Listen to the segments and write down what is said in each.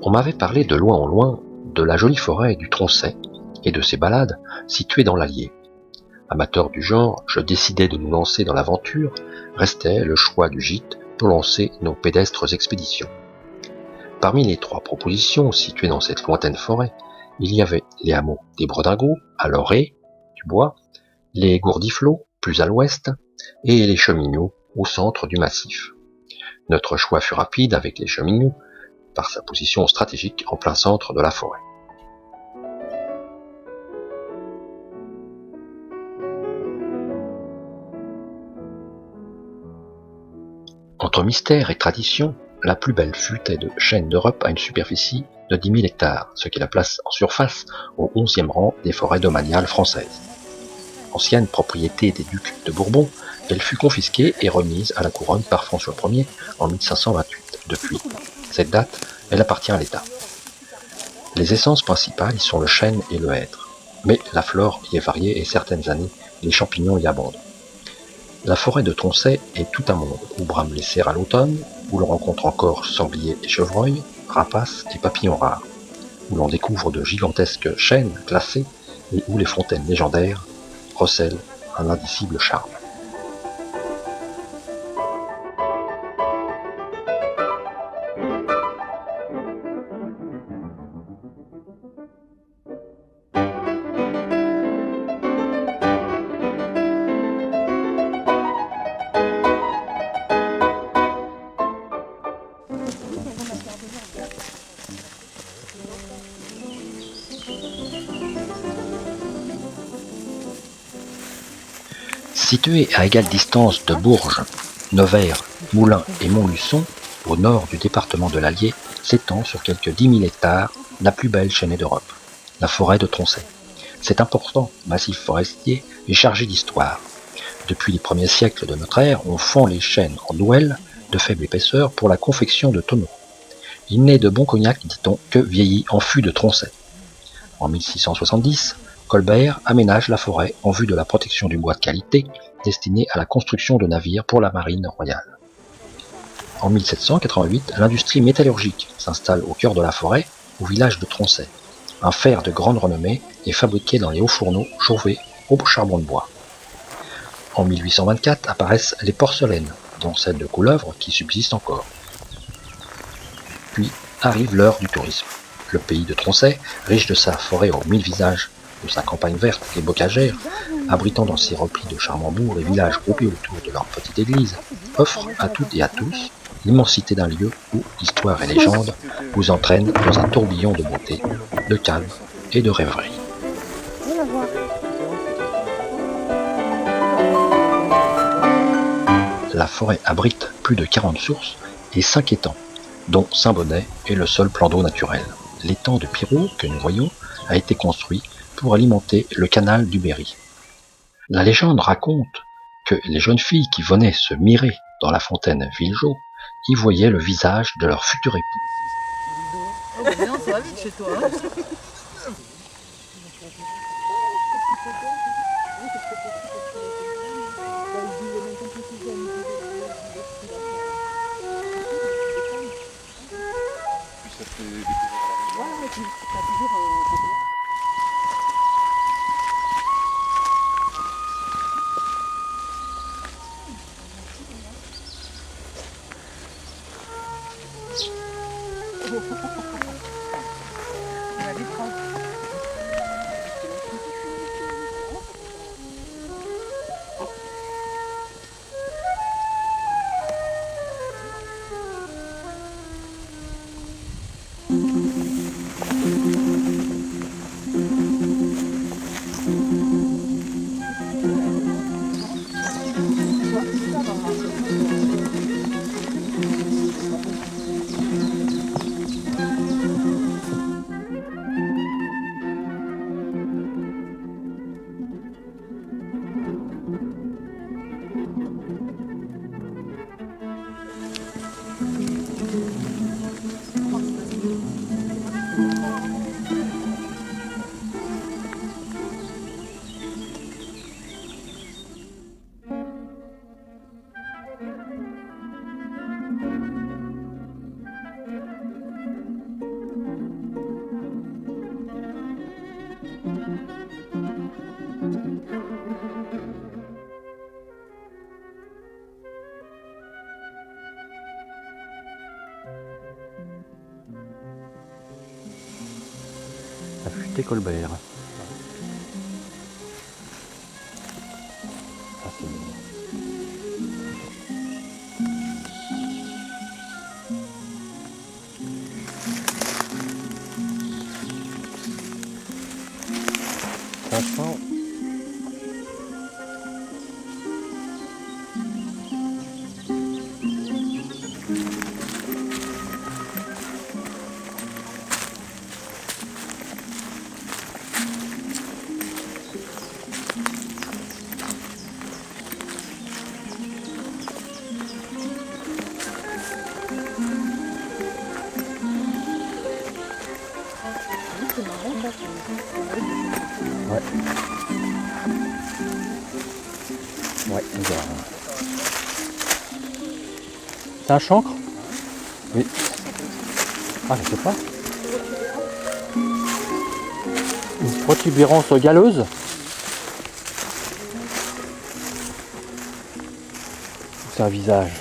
On m'avait parlé de loin en loin de la jolie forêt du Troncet et de ses balades situées dans l'Allier. Amateur du genre, je décidai de nous lancer dans l'aventure, restait le choix du gîte pour lancer nos pédestres expéditions. Parmi les 3 propositions situées dans cette lointaine forêt, il y avait les hameaux des Bredingots, à l'orée du bois, les Gourdiflots, plus à l'ouest, et les Cheminots, au centre du massif. Notre choix fut rapide avec les Cheminots, par sa position stratégique en plein centre de la forêt. Entre mystère et tradition, la plus belle futaie de chênes d'Europe a une superficie de 10 000 hectares, ce qui la place en surface au 11e rang des forêts domaniales françaises. Ancienne propriété des ducs de Bourbon, elle fut confisquée et remise à la couronne par François Ier en 1528. Depuis cette date, elle appartient à l'État. Les essences principales y sont le chêne et le hêtre, mais la flore y est variée et certaines années, les champignons y abondent. La forêt de Troncet est tout un monde, où brament les cerfs à l'automne, où l'on rencontre encore sangliers et chevreuils, rapaces et papillons rares, où l'on découvre de gigantesques chênes classés et où les fontaines légendaires recèlent un indicible charme. Située à égale distance de Bourges, Nevers, Moulins et Montluçon, au nord du département de l'Allier, s'étend sur quelques 10 000 hectares la plus belle chênaie d'Europe, la forêt de Troncet. Cet important massif forestier est chargé d'histoire. Depuis les premiers siècles de notre ère, on fend les chênes en douelles de faible épaisseur pour la confection de tonneaux. Il n'est de bon cognac, dit-on, que vieilli en fût de Troncet. En 1670, Colbert aménage la forêt en vue de la protection du bois de qualité destiné à la construction de navires pour la marine royale. En 1788, l'industrie métallurgique s'installe au cœur de la forêt, au village de Troncet. Un fer de grande renommée est fabriqué dans les hauts fourneaux chauffés au charbon de bois. En 1824 apparaissent les porcelaines, dont celle de Couleuvre qui subsiste encore. Puis arrive l'heure du tourisme. Le pays de Troncet, riche de sa forêt aux 1000 visages, de sa campagne verte et bocagère, abritant dans ses replis de charmants bourgs les villages groupés autour de leur petite église, offre à toutes et à tous l'immensité d'un lieu où histoire et légende vous entraînent dans un tourbillon de beauté, de calme et de rêverie. La forêt abrite plus de 40 sources et 5 étangs, dont Saint-Bonnet est le seul plan d'eau naturel. L'étang de Pirot, que nous voyons, a été construit pour alimenter le canal du Berry. La légende raconte que les jeunes filles qui venaient se mirer dans la fontaine Villejeau y voyaient le visage de leur futur époux. Oh bah non, ça va vite chez toi. Hein. Affûté Colbert. Ah, c'est mignon. Franchement, C'est marrant ça. ouais. Ouais, on dirait. C'est un chancre? Oui. Ah, je sais pas. Une protubérance galeuse? C'est un visage.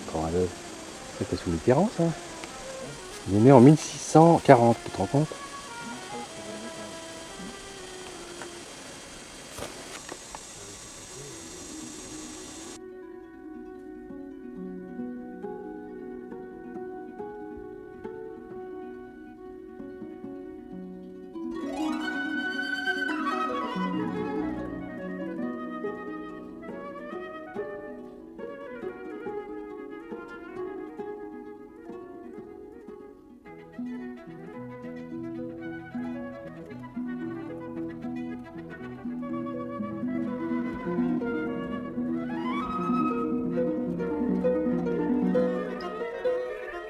Encore un œuf. C'était sous Mitterrand, ça. Il est né en 1640, tu te rends compte?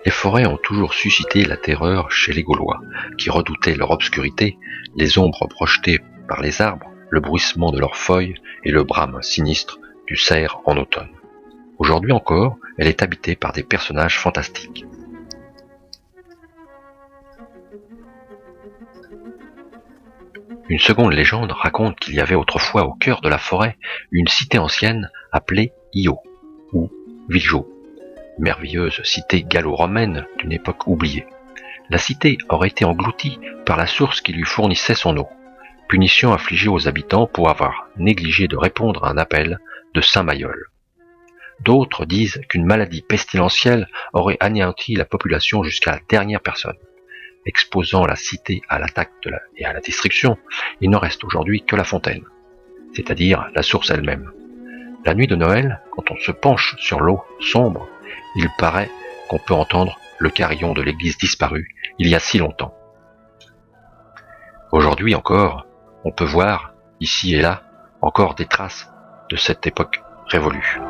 Les forêts ont toujours suscité la terreur chez les Gaulois, qui redoutaient leur obscurité, les ombres projetées par les arbres, le bruissement de leurs feuilles et le brame sinistre du cerf en automne. Aujourd'hui encore, elle est habitée par des personnages fantastiques. Une seconde légende raconte qu'il y avait autrefois au cœur de la forêt une cité ancienne appelée Io, ou Viljo, merveilleuse cité gallo-romaine d'une époque oubliée. La cité aurait été engloutie par la source qui lui fournissait son eau, punition infligée aux habitants pour avoir négligé de répondre à un appel de Saint Mayol. D'autres disent qu'une maladie pestilentielle aurait anéanti la population jusqu'à la dernière personne. Exposant la cité à l'attaque et à la destruction, il n'en reste aujourd'hui que la fontaine, c'est-à-dire la source elle-même. La nuit de Noël, quand on se penche sur l'eau sombre, il paraît qu'on peut entendre le carillon de l'église disparue il y a si longtemps. Aujourd'hui encore, on peut voir, ici et là, encore des traces de cette époque révolue.